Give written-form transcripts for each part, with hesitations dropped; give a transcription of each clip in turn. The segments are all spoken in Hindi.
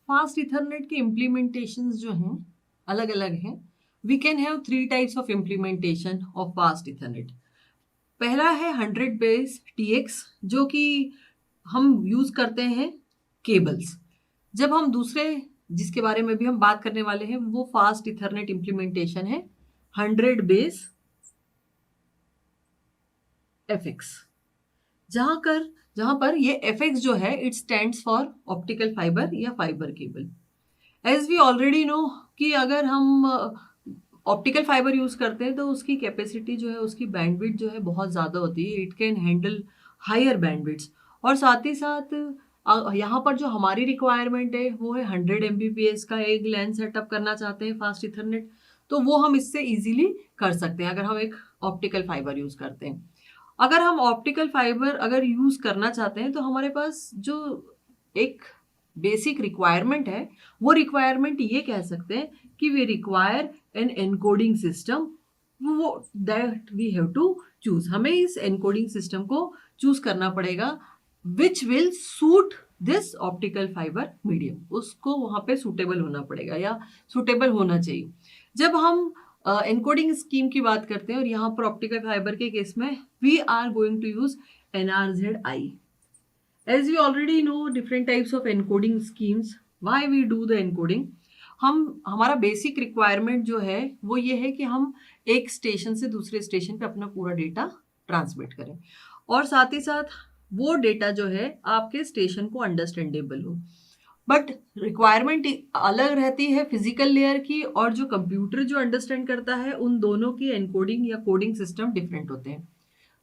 फास्ट इथरनेट के इम्प्लीमेंटेशंस जो हैं अलग अलग हैं. We can have 3 types of implementation of fast ethernet. पहला है 100 बेस TX, जो कि हम यूज करते हैं केबल्स. जब हम दूसरे, जिसके बारे में भी हम बात करने वाले हैं, वो फास्ट इथरनेट इम्प्लीमेंटेशन है 100 बेस FX. जहां पर ये FX जो है it stands for optical fibre या fibre cable. As we already know कि अगर हम ऑप्टिकल फाइबर यूज करते हैं तो उसकी कैपेसिटी जो है, उसकी बैंडविड्थ जो है बहुत ज़्यादा होती है. It can handle higher bandwidth. और साथ ही साथ यहाँ पर जो हमारी रिक्वायरमेंट है वो है 100 Mbps का एक लेंस सेटअप करना चाहते हैं फास्ट इथरनेट, तो वो हम इससे इजीली कर सकते हैं अगर हम एक ऑप्टिकल फाइबर यूज करते हैं. अगर हम ऑप्टिकल फाइबर अगर यूज करना चाहते हैं तो हमारे पास जो एक बेसिक रिक्वायरमेंट है, वो रिक्वायरमेंट ये कह सकते हैं कि we require an encoding system. वो that we have to choose. हमें इस एनकोडिंग सिस्टम को चूज करना पड़ेगा which will suit this optical fibre medium. उसको वहां पे सूटेबल होना पड़ेगा या सूटेबल होना चाहिए. जब हम एनकोडिंग स्कीम की बात करते हैं और यहाँ पर ऑप्टिकल फाइबर के केस में we are going to use NRZ-I. As we already know different types of encoding schemes, why we do the encoding? हमारा बेसिक रिक्वायरमेंट जो है वो ये है कि हम एक स्टेशन से दूसरे स्टेशन पे अपना पूरा डेटा ट्रांसमिट करें और साथ ही साथ वो डेटा जो है आपके स्टेशन को अंडरस्टैंडेबल हो. बट रिक्वायरमेंट अलग रहती है फिजिकल लेयर की, और जो कंप्यूटर जो अंडरस्टैंड करता है उन दोनों की एनकोडिंग या कोडिंग सिस्टम डिफरेंट होते हैं.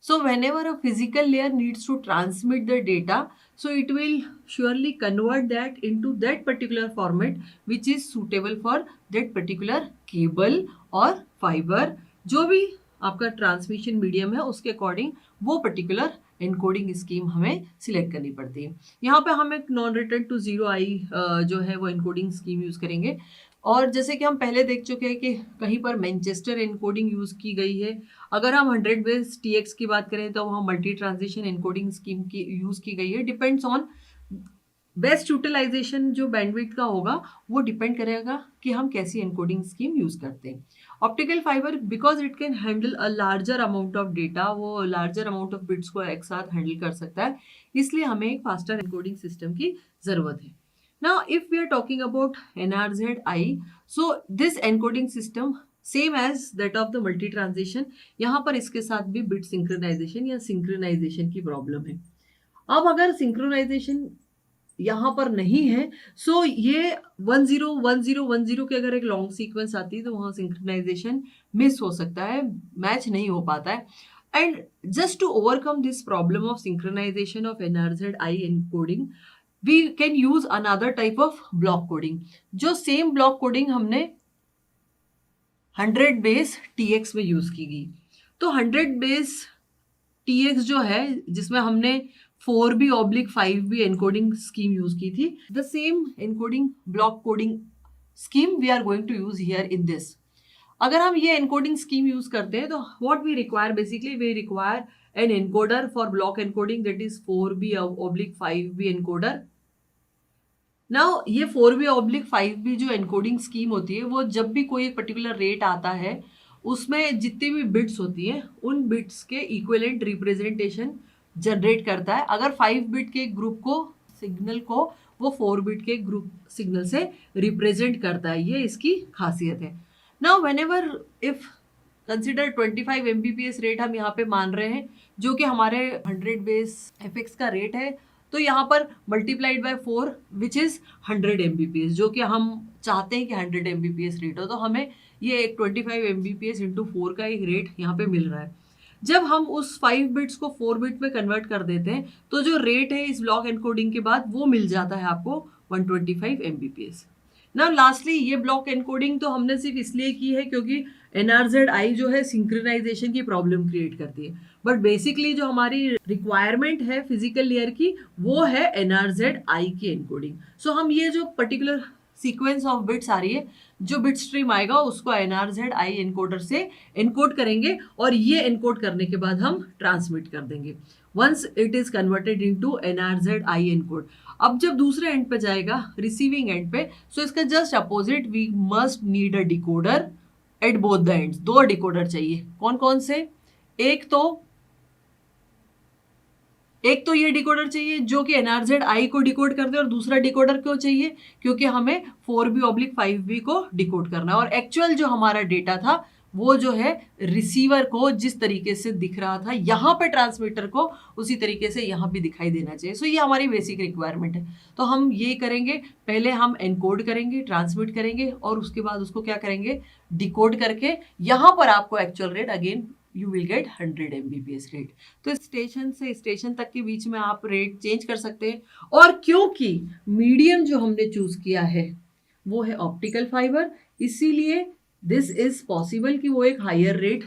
So whenever a physical layer needs to transmit the data, so it will surely convert that into that particular format which is suitable for that particular cable or fiber. जो भी आपका ट्रांसमिशन मीडियम है उसके अकॉर्डिंग वो पर्टिकुलर एनकोडिंग स्कीम हमें सिलेक्ट करनी पड़ती है. यहाँ पे हम एक नॉन रिटर्न टू जीरो आई जो है वो एनकोडिंग स्कीम यूज करेंगे. और जैसे कि हम पहले देख चुके हैं कि कहीं पर मैनचेस्टर एनकोडिंग यूज की गई है. अगर हम 100 बेस TX की बात करें तो वहाँ मल्टी ट्रांजिशन एनकोडिंग स्कीम की यूज की गई है. डिपेंड्स ऑन बेस्ट यूटिलाइजेशन जो बैंडविड्थ का होगा वो डिपेंड करेगा कि हम कैसी एनकोडिंग स्कीम यूज करते हैं. Optical fibre because it can handle a larger amount of data, वो लार्जर अमाउंट ऑफ बिट्स को एक साथ हैंडल कर सकता है, इसलिए हमें एक फास्टर एनकोडिंग सिस्टम की जरूरत है. Now, if we are talking about NRZ-I, so this encoding system same as that of the multi transition, यहाँ पर इसके साथ भी बिट सिंक्रोनाइजेशन या सिंक्रोनाइजेशन की प्रॉब्लम है. अब अगर सिंक्रोनाइजेशन यहाँ पर नहीं है, सो ये 101010 के अगर एक लॉन्ग सीक्वेंस आती है तो वहाँ सिंक्रोनाइजेशन मिस हो सकता है, मैच नहीं हो पाता है. And just to overcome this problem of synchronisation of NRZ-I encoding, we can use another type of block coding. जो सेम ब्लॉक कोडिंग हमने 100 बेस TX में यूज की गई. तो 100 बेस TX जो है जिसमें हमने 4B/5B एनकोडिंग स्कीम यूज की थी, the same encoding block coding scheme we are going to use here in this. अगर हम ये एनकोडिंग स्कीम यूज करते हैं तो what we require, basically we require an encoder for block encoding that is 4B/5B encoder. Now ये 4B/5B जो एनकोडिंग स्कीम होती है वो जब भी कोई एक पर्टिकुलर रेट आता है उसमें जितनी भी बिट्स होती हैं उन बिट्स के इक्विवेलेंट रिप्रेजेंटेशन जनरेट करता है. अगर 5 बिट के ग्रुप को सिग्नल को वो 4 बिट के ग्रुप सिग्नल से रिप्रेजेंट करता है, ये इसकी खासियत है. Now whenever if consider 25 Mbps rate हम यहाँ पे मान रहे हैं जो कि हमारे 100 बेस FX का रेट है, तो यहाँ पर multiplied by 4 which is 100 Mbps, जो कि हम चाहते हैं कि 100 Mbps रेट हो, तो हमें ये एक 25 Mbps इंटू 4 का एक रेट यहाँ पे मिल रहा है. जब हम उस 5 बिट्स को 4 बिट में कन्वर्ट कर देते हैं तो जो रेट है इस ब्लॉक एनकोडिंग के बाद वो मिल जाता है आपको 125 Mbps. ना लास्टली ये ब्लॉक एनकोडिंग तो हमने सिर्फ इसलिए की है क्योंकि NRZ-I जो है सिंक्रोनाइजेशन की प्रॉब्लम क्रिएट करती है, बट बेसिकली जो हमारी रिक्वायरमेंट है फिजिकल लेयर की वो है NRZ-I की एनकोडिंग. सो हम ये जो पर्टिकुलर सीक्वेंस ऑफ बिट्स आ रही है, जो बिट स्ट्रीम आएगा उसको NRZ I एनकोडर से एनकोड करेंगे और ये एनकोड करने के बाद हम ट्रांसमिट कर देंगे once it is converted into NRZ I encode. अब जब दूसरे एंड पे जाएगा, रिसीविंग एंड पे, सो इसका just opposite we must need a decoder at both the ends. दो डिकोडर चाहिए। कौन कौन से? एक तो ये डिकोडर चाहिए जो कि NRZ I को डिकोड कर दे, और दूसरा डिकोडर क्यों चाहिए? क्योंकि हमें 4B/5B को डिकोड करना है, और एक्चुअल जो हमारा डेटा था वो जो है रिसीवर को जिस तरीके से दिख रहा था यहाँ पे ट्रांसमीटर को, उसी तरीके से यहाँ भी दिखाई देना चाहिए। सो ये हमारी बेसिक रिक्वायरमेंट है। तो हम ये करेंगे, पहले हम एनकोड करेंगे, ट्रांसमिट करेंगे, और उसके बाद उसको क्या करेंगे, डिकोड करके यहाँ पर आपको actual rate again you will get 100 Mbps rate. तो स्टेशन से स्टेशन तक के बीच में आप रेट चेंज कर सकते हैं। और क्योंकि मीडियम जो हमने चूज किया है वो है ऑप्टिकल फाइबर, इसीलिए दिस इज पॉसिबल कि वो एक हायर रेट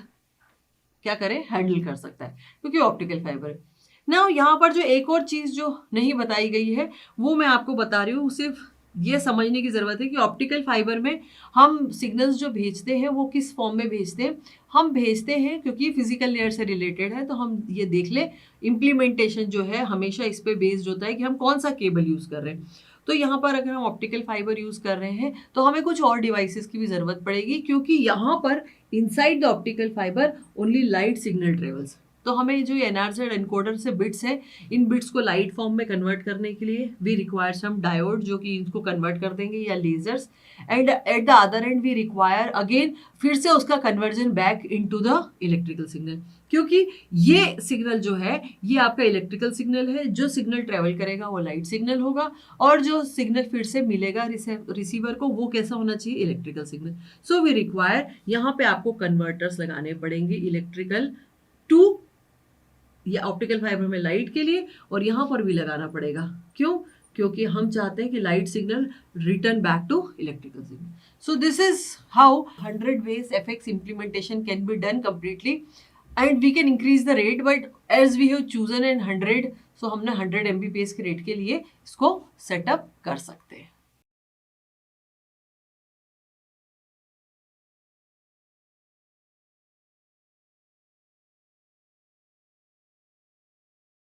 क्या करे, हैंडल कर सकता है, क्योंकि ऑप्टिकल फाइबर है। ना यहाँ पर जो एक और चीज जो नहीं बताई गई है वो मैं आपको बता रही हूँ। सिर्फ ये समझने की जरूरत है कि ऑप्टिकल फाइबर में हम सिग्नल्स जो भेजते हैं वो किस फॉर्म में भेजते हैं। हम भेजते हैं, क्योंकि फिजिकल लेयर से रिलेटेड है, तो हम ये देख ले इम्प्लीमेंटेशन जो है हमेशा इस पे बेस्ड होता है कि हम कौन सा केबल यूज कर रहे हैं। तो यहाँ पर अगर हम ऑप्टिकल फाइबर यूज कर रहे हैं तो हमें कुछ और डिवाइसेस की भी जरूरत पड़ेगी, क्योंकि यहाँ पर inside the optical fibre only light signal travels. तो हमें जो NRZ एनकोडर से बिट्स है, इन बिट्स को लाइट फॉर्म में कन्वर्ट करने के लिए वी रिक्वायर सम डायोड जो कि इनको कन्वर्ट कर देंगे, या lasers. And at the other end we require again फिर से उसका conversion back into the electrical signal, क्योंकि ये सिग्नल जो है ये आपका इलेक्ट्रिकल सिग्नल है। जो सिग्नल ट्रेवल करेगा वो लाइट सिग्नल होगा, और जो सिग्नल फिर से मिलेगा रिसीवर को वो कैसा होना चाहिए, electrical signal. So we require यहाँ पे आपको कन्वर्टर्स लगाने पड़ेंगे, इलेक्ट्रिकल टू ये ऑप्टिकल फाइबर में लाइट के लिए, और यहाँ पर भी लगाना पड़ेगा। क्यों? क्योंकि हम चाहते हैं कि light signal return back to electrical signal. So this is how 100 ways FX implementation can be done completely, and we can increase the rate, but as we have chosen in 100, so हमने 100 Mbps के रेट के लिए इसको सेटअप कर सकते हैं।